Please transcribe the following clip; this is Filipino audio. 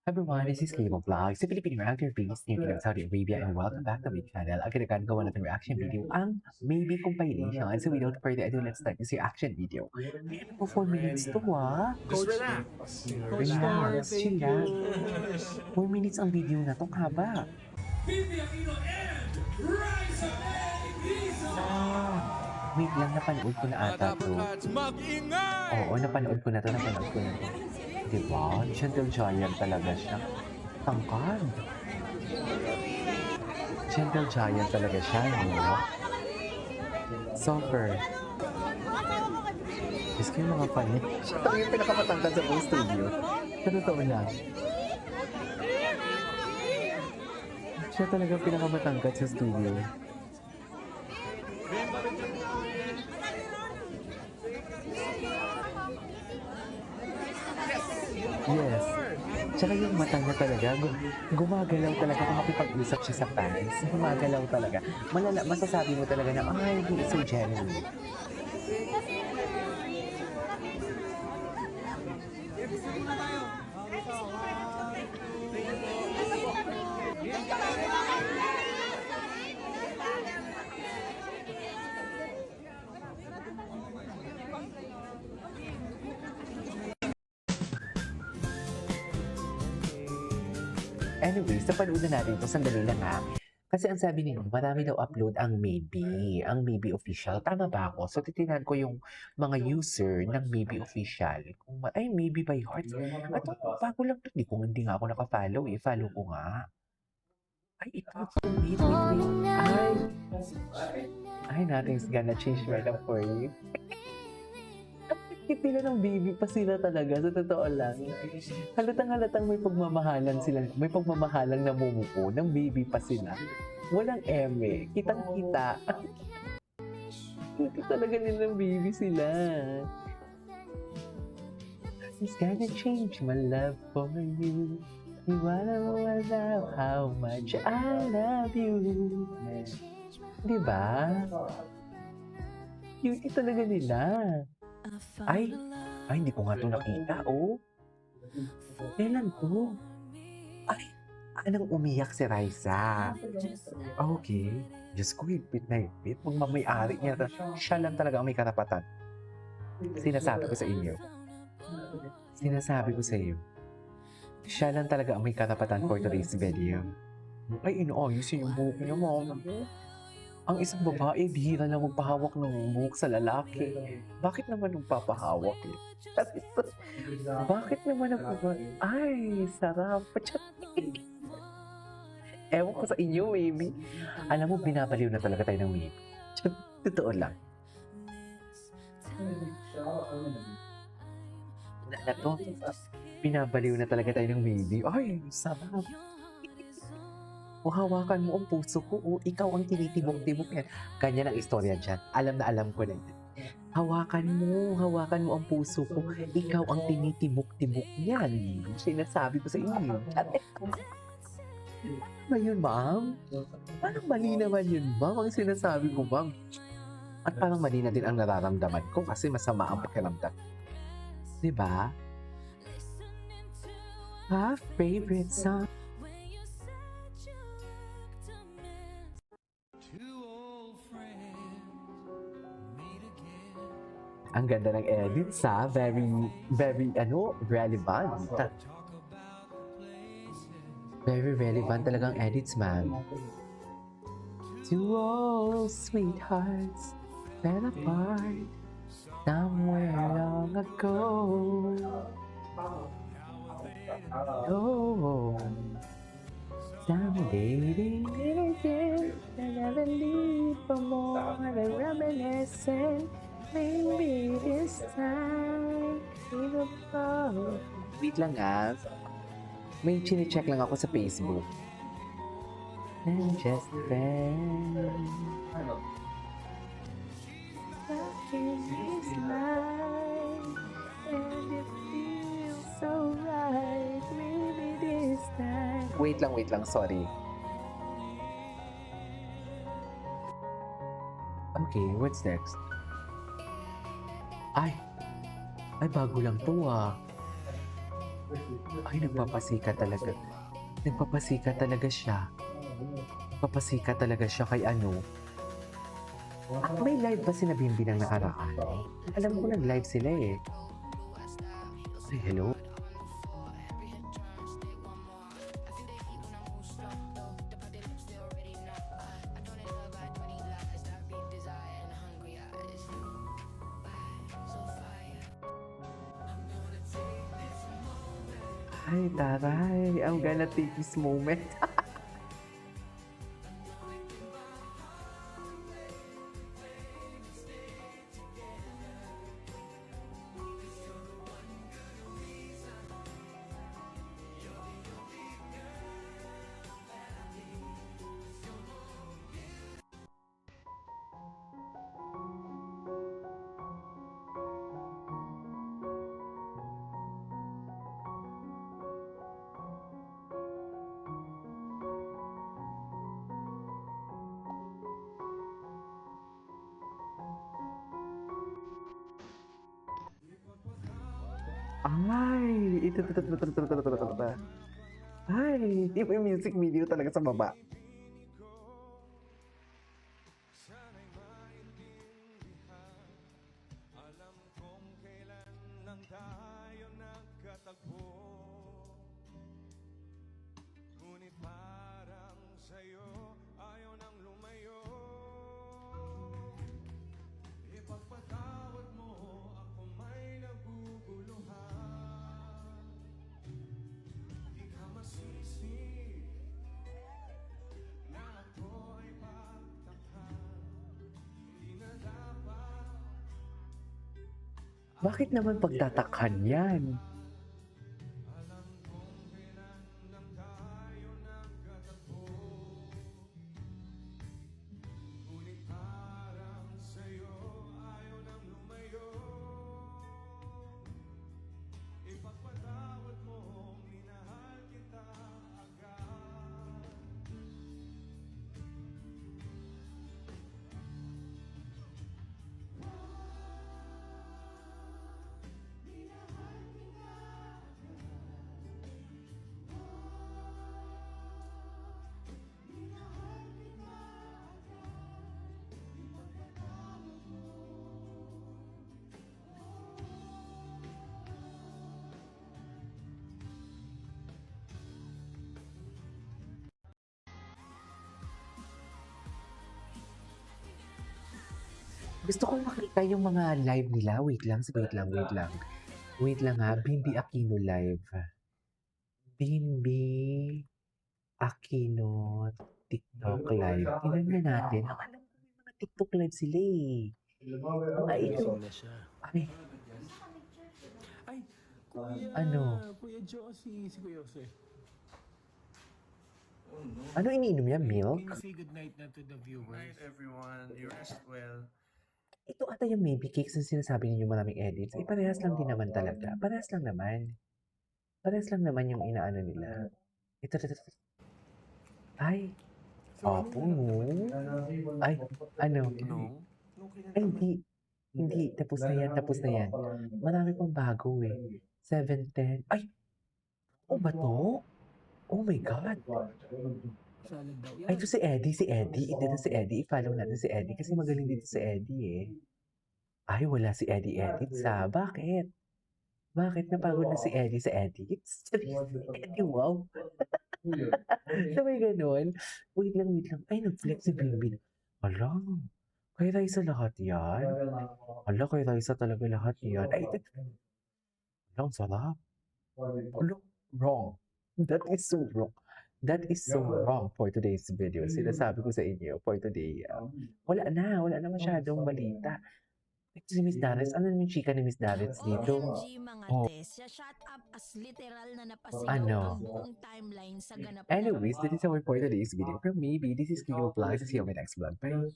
Everyone, this is Limo Vlogs, a Filipino actor based in Saudi Arabia, and welcome back to my channel. Agad gawa natin reaction video ang Maybe compilation. So without further ado, let's start this reaction video. Ayan po, 4 minutes to Just relax. Relax, Relax. chill lang. 4 minutes ang video na to, haba. Bibi Aquino and Raisa May Rizzo. Wait lang, napanood ko na ata to. Mag-ingay! Oo, napanood ko na to. Diba? Gentle Giant talaga siya. Tangkad. Gentle Giant talaga siya, no? Super. Gusto ko yung mga fan niya. Siya talaga yung pinakamatangkad sa buong studio. Sa totoo lang. Siya talaga yung pinakamatangkad sa studio. Yes. Tsaka yung mata niya talaga, gumagalaw talaga kung makipag-usap siya sa fans. Gumagalaw talaga. Masasabi mo talaga na, ay, he is so genuine. Anyways, napanood na natin ito. Sandali lang ha. Kasi ang sabi nila, marami daw upload ang Maybe official. Tama ba ako? So, titinan ko yung mga user ng Maybe official. Ay, Maybe by Hearts. At bago lang to. Hindi nga ako nakafollow eh. Follow ko nga. Ay, ito. Wait. Ay, nothing's gonna change my love for you. Hindi na ng baby pa sila talaga, sa totoo lang. Halatang may pagmamahalan sila, may pagmamahalang namumuo, ng baby pa sila. Walang eme, kitang-kita. Hindi talaga nilang baby sila. It's gonna change my love for you. You wanna know how much I love you. Diba? Cutie talaga nila. Ay, hindi ko nga ito nakita, oh. Kailan to? Ay, anong umiyak si Raisa? Okay. Diyos ko, higpit na higpit. Magmamayari niya. Siya lang talaga ang may karapatan. Sinasabi ko sa inyo. Siya lang talaga ang may karapatan for today's video. Ay, inaayusin yung buhok niya, mama. Ang isang babae, bihira lang magpahawak ng buhok sa lalaki. Bakit naman magpapahawak eh? Bakit naman ay, sarap. Ewan ko sa inyo, maybe. Alam mo, binabaliw na talaga tayo ng maybe. Totoo lang. Na to, binabaliw na talaga tayo ng maybe. Ay, sarap. O hawakan mo ang puso ko, o ikaw ang tinitibok-tibok yan. Ganyan ang istorya dyan. Alam na alam ko na yan. Hawakan mo ang puso ko. Ikaw ang tinitibok-tibok yan. Sinasabi ko sa inyo. Ba yun, ma'am? Parang mali naman yun, ma'am. Ang sinasabi ko, ma'am. At parang mali na din ang nararamdaman ko kasi masama ang pakiramdam. Diba? Favorite song. Ang ganda ng edits ha. Very, relevant. Very relevant talagang edits, man. Two old sweethearts fell apart somewhere long ago. Oh, someday they meet again and never leave for more than reminiscing. Maybe this time we will fall. Wait lang ah. May chine-check lang ako sa Facebook. And just friends. Nothing is life, and it feels so right. Maybe this time. Wait lang, sorry. Okay, what's next? Ay, bago lang to ah. Ay, nagpapasika talaga. Nagpapasika talaga siya. Nagpapasika talaga siya kay ano. May live ba si Bimbi ng nakaraan? Alam ko nag-live sila eh. Ay, hello? Ay, taray. I'm gonna take this moment. Ay, ito. Ay, yung may music video talaga sa baba. Alam kong kailan lang tayo nagkatagpo. Ngunit parang sa'yo ayaw nang lumayo. Ipagpatawad mo ako may naguguluhan. Di ka masisi na ako ay pagtakhan. Di na dapat. Bakit naman pagtatakhan yan? Alam kong kailan lang tayo nagkatagpo. Ngunit parang sa'yo ayaw nang lumayo. Ipagpatawad mo, minahal kita agad. Gusto ko makita yung mga live nila. Wait lang. Wait lang ha. Bimbi Aquino live. Bimbi Aquino TikTok live. Tingnan na natin. Ang alam ko may mga TikTok live sila eh. Mga ito. Ay, Ay, Kuya, Ano? Kuya Josie, si Kuya Jose. ano iniinom niya? Can Milk? you say goodnight na to the viewers? Night everyone, you rest well. Ito ata yung maybe cakes na sinasabi ninyo maraming edits. Eh, parehas lang din naman talaga. Parehas lang naman. Parehas lang naman yung inaano nila. Ito. Ay. Opo. Ay, ano? No? Ay, hindi. Tapos na yan. Marami pang bago eh. 7:10. Ay! Oh ba to? Oh my God. Salad daw Ay, ito si Eddie. Ito na si Eddie. I-follow natin si Eddie kasi magaling dito si Eddie eh. Ay, wala si Eddie edits ah. Bakit? Bakit napagod na si Eddie sa edits? Eddie, wow. Sabay ganun. Wait lang. Ay, nag-flex si Bimbi. Ala, kay Raisa lahat yan. Kay Raisa talaga lahat yan. Ay, ito. Ang sarap. Ala, wrong. That is so wrong. That is so wrong for today's video. Sinasabi ko sa inyo for today. Wala na masyadong balita. Ito si Miss Darius. Ano naman yung chika ni Miss Darius dito? OMG mga Oh. tes, siya shut up as literal na napasigaw Ano? ang buong timeline sa ganap na Anyways, this is our for today's video. From maybe this is Kiko Vlogs. See you on my next vlog. Bye!